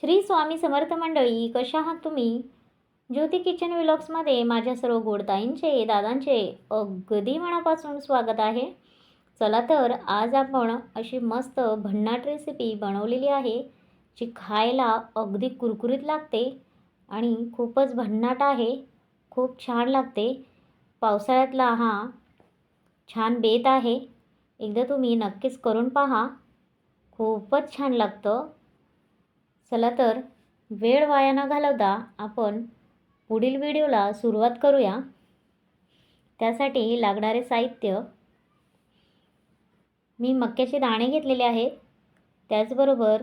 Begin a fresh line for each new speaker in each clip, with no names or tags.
श्री स्वामी समर्थ मंडळी, कशा आहात तुम्ही? ज्योती किचन व्लॉग्समध्ये माझ्या सर्व गोडताईंचे, दादांचे अगदी मनापासून स्वागत आहे. चला तर आज आपण अशी मस्त भन्नाट रेसिपी बनवलेली आहे, जी खायला अगदी कुरकुरीत लागते आणि खूपच भन्नाट आहे. खूप छान लागते. पावसाळ्यातला हा छान बेत आहे. एकदा तुम्ही नक्कीच करून पहा. खूपच छान लागतं. चला तर वेळ वाया न घालवता आपण पुढील व्हिडिओला सुरुवात करूया. त्यासाठी लागणारे साहित्य: मी मक्याचे दाणे घेतलेले आहेत. त्याचबरोबर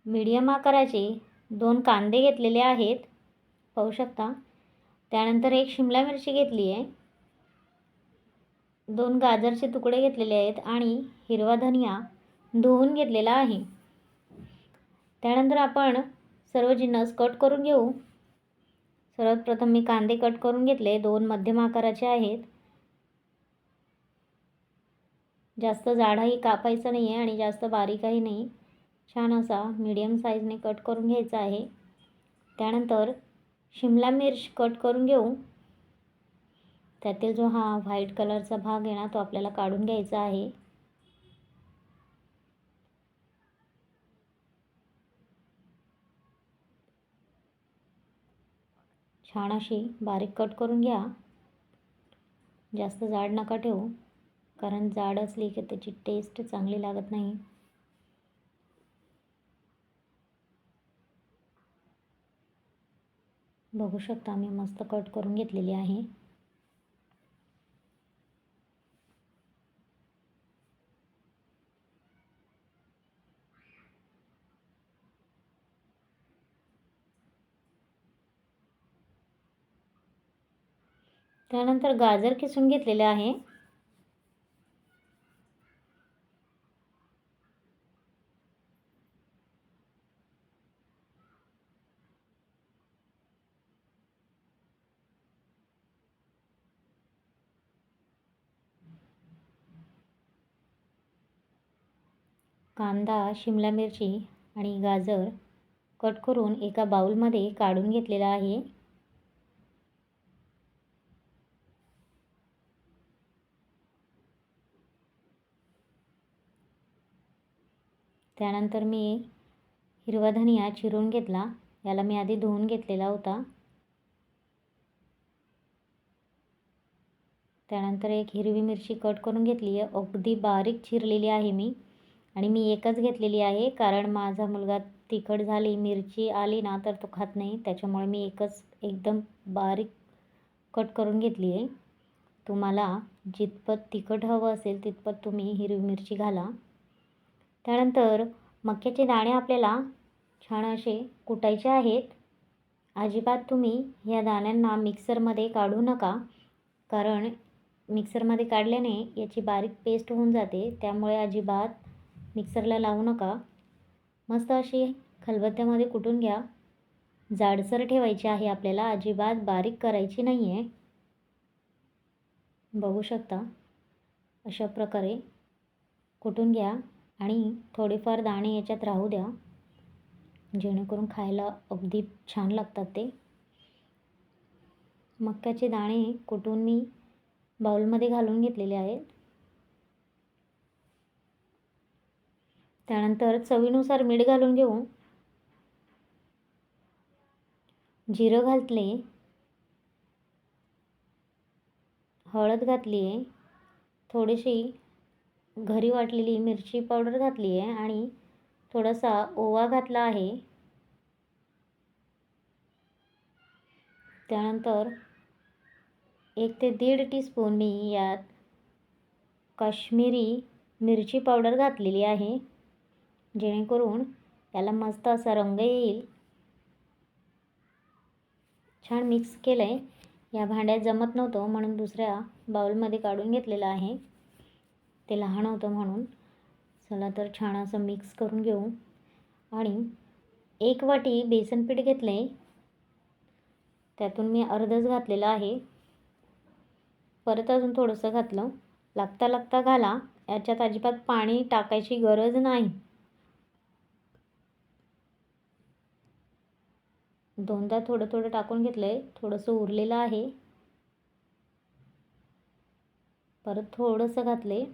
मीडियम आकाराचे 2 कांदे घेतलेले आहेत, पाहू शकता. त्यानंतर 1 शिमला मिरची घेतली आहे, 2 गाजरचे तुकडे घेतलेले आहेत आणि हिरवा धनिया धुवून घेतलेला आहे. त्यानंतर आपण सर्व जिन्नस कट करून घेऊ. सर्वात प्रथम मी कांदे कट करून घेतले. 2 मध्यम आकाराचे आहेत. जास्त जाडही कापायचं नाही आहे आणि जास्त बारीकही नाही. छान असा मीडियम साईजने कट करून घ्यायचा आहे. त्यानंतर शिमला मिर्च कट करून घेऊ. त्यातील जो हा व्हाईट कलरचा भाग आहे ना, तो आपल्याला काढून घ्यायचा आहे. छान अशी बारीक कट करून घ्या. जास्त जाड नका ठेवू, कारण जाड असली की त्याची टेस्ट चांगली लागत नाही. बघू शकता मी मस्त कट करून घेतलेली आहे. त्यानंतर गाजर किसून घेतलेले आहे. कांदा, शिमला मिरची आणि गाजर कट करून एका बाउलमध्ये काढून घेतलेला आहे. त्यानंतर मी हिरवा धनिया चिरून घेतला. याला मी आधी धुवून घेतलेला होता. त्यानंतर एक हिरवी मिरची कट करून घेतली आहे. अगदी बारीक चिरलेली आहे मी, आणि मी एकच घेतलेली आहे, कारण माझा मुलगा तिखट झाली मिरची आली ना तर तो खात नाही. त्याच्यामुळे मी एकच एकदम बारीक कट करून घेतली आहे. तुम्हाला जितपत तिखट हवं असेल तितपत तुम्ही हिरवी मिरची घाला. त्यानंतर मक्याचे दाणे आपल्याला छान असे कुटायचे आहेत. अजिबात तुम्ही या दाण्यांना मिक्सरमध्ये काढू नका, कारण मिक्सरमध्ये काढल्याने याची बारीक पेस्ट होऊन जाते. त्यामुळे अजिबात मिक्सरला लावू नका. मस्त अशी खलबत्त्यामध्ये कुटून घ्या. जाडसर ठेवायची आहे आपल्याला, अजिबात बारीक करायची नाही आहे. बघू शकता अशा प्रकारे कुटून घ्या आणि थोडेफार दाणे याच्यात राहू द्या, जेणेकरून खायला अगदी छान लागतात ते. मक्याचे दाणे कुटून मी बाउलमध्ये घालून घेतलेले आहेत. त्यानंतर चवीनुसार मीठ घालून घेऊ. जिरं घातले, हळद घातली आहे, थोडीशी घरी वाटलेली मिरची पावडर घातली आहे आणि थोडासा ओवा घातला आहे. त्यानंतर 1 ते 1.5 टीस्पून मी यात काश्मीरी मिरची पावडर घातलेली आहे, जेणेकरून त्याला मस्त असा रंग येईल. छान मिक्स केलं आहे. या भांड्यात जमत नव्हतं म्हणून दुसऱ्या बाउलमध्ये काढून घेतलेलं आहे, ते लहान होतं म्हणून. चला तर छान असं मिक्स करून घेऊ. आणि 1 वाटी बेसन पीठ घेतलं आहे, त्यातून मी अर्धच घातलेलं आहे. परत अजून थोडंसं घातलं. लागता लागता घाला, याच्यात अजिबात पाणी टाकायची गरज नाही. दोनदा थोडं थोडं टाकून घेतलं आहे. थोडंसं उरलेलं आहे. परत थोडंसं घातलं आहे.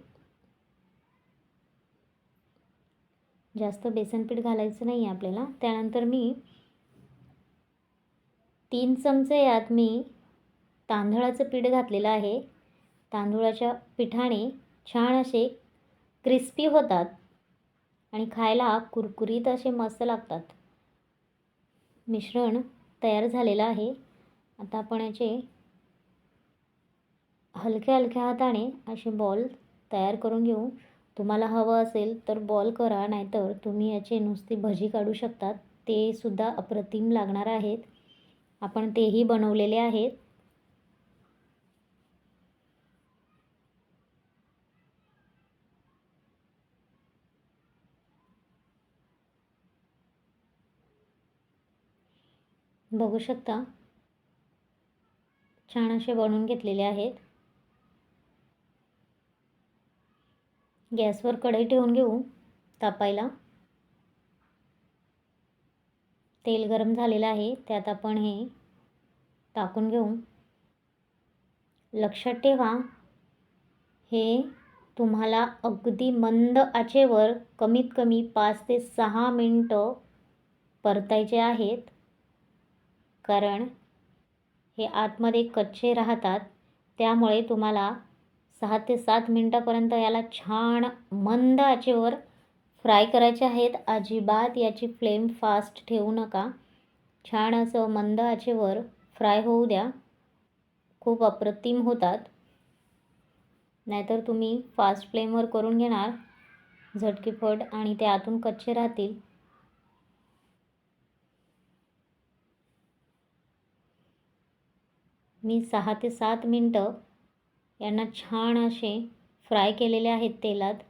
जास्त बेसन पीठ घालायचं नाही आहे आपल्याला. त्यानंतर मी 3 चमचे यात मी तांदळाचं पीठ घातलेलं आहे. तांदूळाच्या पिठाने छान असे क्रिस्पी होतात आणि खायला कुरकुरीत असे मस्त लागतात. मिश्रण तयार झालेलं आहे. आता आपण याचे हलक्या हलक्या हाताने असे बॉल तयार करून घेऊ. तुम्हाला हवं असेल तर बॉल करा, नाहीतर तुम्ही याचे नुसती भजी काढू शकतात. ते सुद्धा अप्रतिम लागणार आहेत. आपण तेही बनवलेले आहेत. बघू शकता छान असे बनवून घेतलेले आहेत. गॅसवर कढई ठेवून घेऊ तापायला. तेल गरम झालेलं आहे. त्यात आपण हे टाकून घेऊ. लक्षात ठेवा, हे तुम्हाला अगदी मंद आचेवर कमीत कमी 5 ते 6 मिनटं परतायचे आहेत, कारण हे आतमध्ये कच्चे राहतात. त्यामुळे तुम्हाला 6 ते 7 मिनटापर्यंत याला छान मंद आचेवर फ्राय करायचे आहेत. अजिबात याची फ्लेम फास्ट ठेवू नका. छान असं मंद आचेवर फ्राय होऊ द्या. खूप अप्रतिम होतात. नाहीतर तुम्ही फास्ट फ्लेमवर करून घेणार झटकीफट आणि ते आतून कच्चे राहतील. मी 6 ते 7 मिनटं यांना छान असे फ्राय केलेले आहेत तेलात.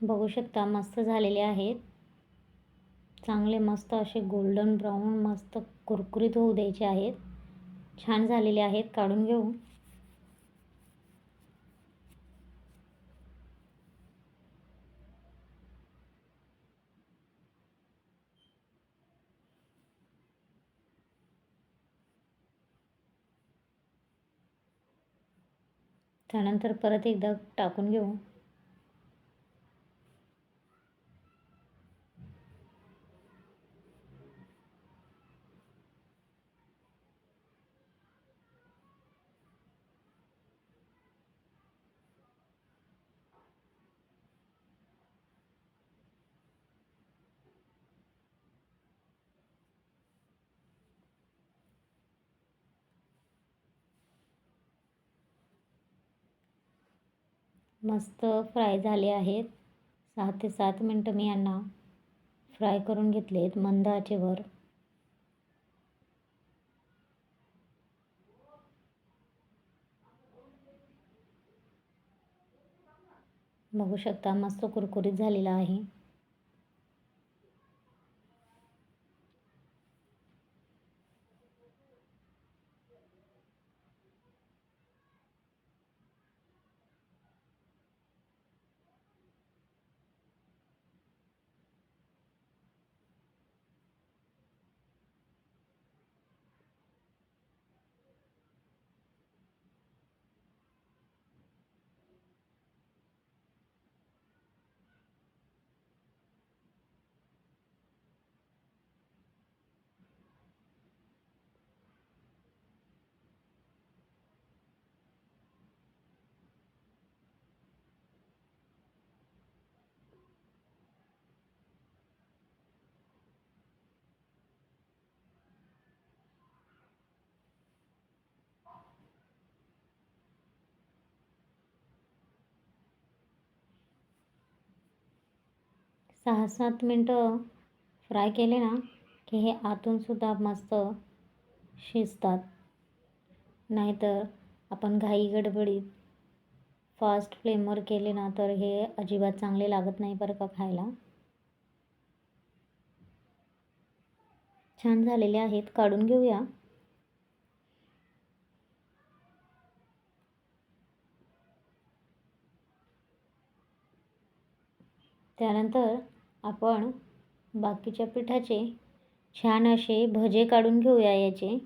बघू शकता मस्त झालेले आहेत. चांगले मस्त असे गोल्डन ब्राऊन मस्त कुरकुरीत होऊ द्यायचे आहेत. छान झालेले आहेत. काढून घेऊ. त्यानंतर परत एकदा टाकून घेऊ. मस्त फ्राय झाले आहेत. 6 ते 7 मिनटं मी यांना फ्राय करून घेतलेत मंद आचेवर. बघू शकता मस्त कुरकुरीत झालेला आहे. सहा 7 मिनटं फ्राय केले ना की हे आतून सुद्धा मस्त शिजतात. नाहीतर आपण घाई गडबडीत फास्ट फ्लेमवर केले ना तर हे अजिबात चांगले लागत नाही बरं का खायला. छान झालेले आहेत, काढून घेऊया. त्यानंतर आपण बाकीच्या पिठाचे छान असे भजे काढून घेऊया याचे.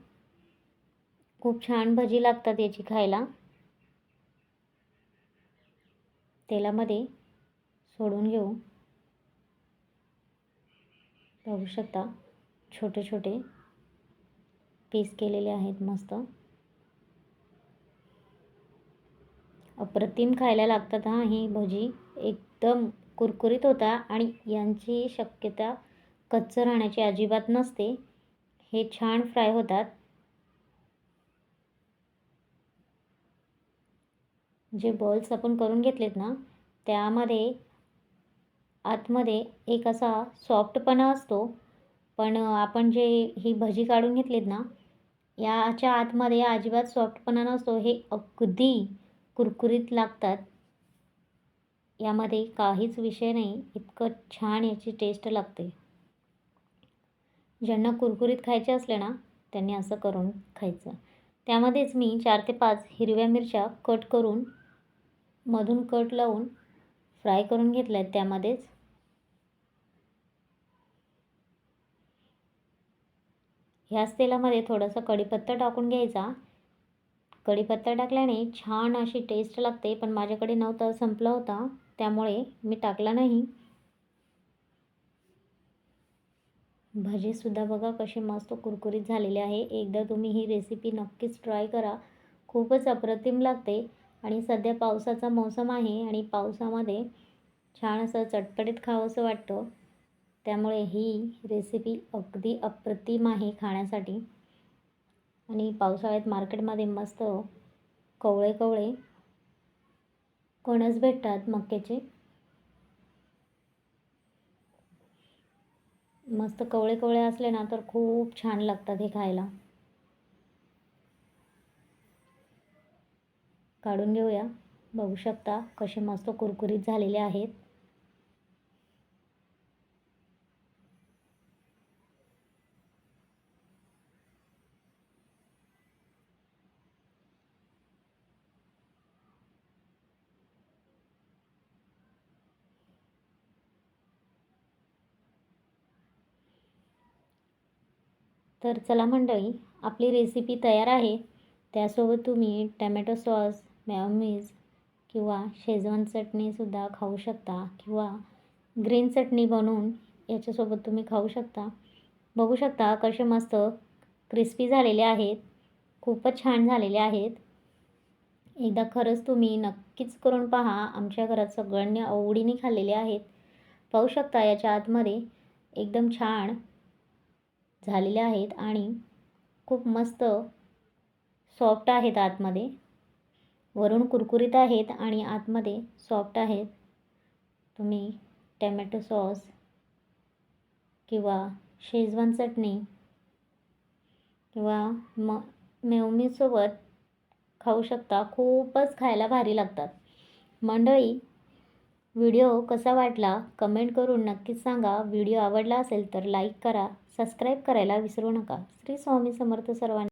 खूप छान भजी लागतात याची खायला. तेलामध्ये सोडून घेऊ. बघू शकता छोटे छोटे पीस केलेले आहेत मस्त. अप्रतिम खायला लागतात हां ही भजी. एकदम कुरकुरीत होता आणि यांची शक्यता कच्चं राहण्याची अजिबात नसते. हे छान फ्राय होतात. जे बॉल्स आपण करून घेतलेत ना त्यामध्ये आतमध्ये एक असा सॉफ्टपणा असतो, पण आपण जे ही भजी काढून घेतलीत ना याच्या आतमध्ये अजिबात सॉफ्टपणा नसतो. हे अगदी कुरकुरीत लागतात. यामध्ये काहीच विषय नाही, इतकं छान याची टेस्ट लागते. ज्यांना कुरकुरीत खायचे असले ना त्यांनी असं करून खायचं. त्यामध्येच मी 4 ते 5 हिरव्या मिरच्या कट करून मधून कट लावून फ्राय करून घेतल्या आहेत. त्यामध्येच ह्याच तेलामध्ये थोडासा कढीपत्ता टाकून घ्यायचा. कढीपत्ता टाकल्याने छान अशी टेस्ट लागते, पण माझ्याकडे नव्हता, संपला होता, त्यामुळे मी टाकला नाही. भजीसुद्धा बघा कसे मस्त कुरकुरीत झालेले आहे. एकदा तुम्ही ही रेसिपी नक्कीच ट्राय करा. खूपच अप्रतिम लागते. आणि सध्या पावसाचा मौसम आहे आणि पावसामध्ये छान असं चटपटीत खावंसं वाटतं. त्यामुळे ही रेसिपी अगदी अप्रतिम आहे खाण्यासाठी. आणि पावसाळ्यात मार्केटमध्ये मस्त कवळे कवळे कणस भेटतात मक्याचे. मस्त कवळे कवळे असले ना तर खूप छान लागतात हे खायला. काढून घेऊया. बघू शकता कसे मस्त कुरकुरीत झालेले आहेत. तर चला मंडळी, आपली रेसिपी तयार आहे. त्यासोबत तुम्ही टमॅटो सॉस, मेयोनीज किंवा शेजवान चटणीसुद्धा खाऊ शकता किंवा ग्रीन चटणी बनवून याच्यासोबत तुम्ही खाऊ शकता. बघू शकता कसे मस्त क्रिस्पी झालेले आहेत. खूपच छान झालेले आहेत. एकदा खरंच तुम्ही नक्कीच करून पहा. आमच्या घरात सगळ्यांनी आवडीने खाल्लेले आहेत. पाहू शकता याच्या आतमध्ये एकदम छान झालेले आहेत आणि खूप मस्त सॉफ्ट आहेत आतमध्ये. वरून कुरकुरीत आहेत आणि आतमध्ये सॉफ्ट आहेत. तुम्ही टमॅटो सॉस किंवा शेजवान चटणी किंवा मेयोनीजसोबत खाऊ शकता. खूपच खायला भारी लागतात. मंडळी, व्हिडिओ कसा वाटला कमेंट करून नक्कीच सांगा. व्हिडिओ आवडला असेल तर लाईक करा, सबस्क्राईब करायला विसरू नका. श्री स्वामी समर्थ सर्वांना.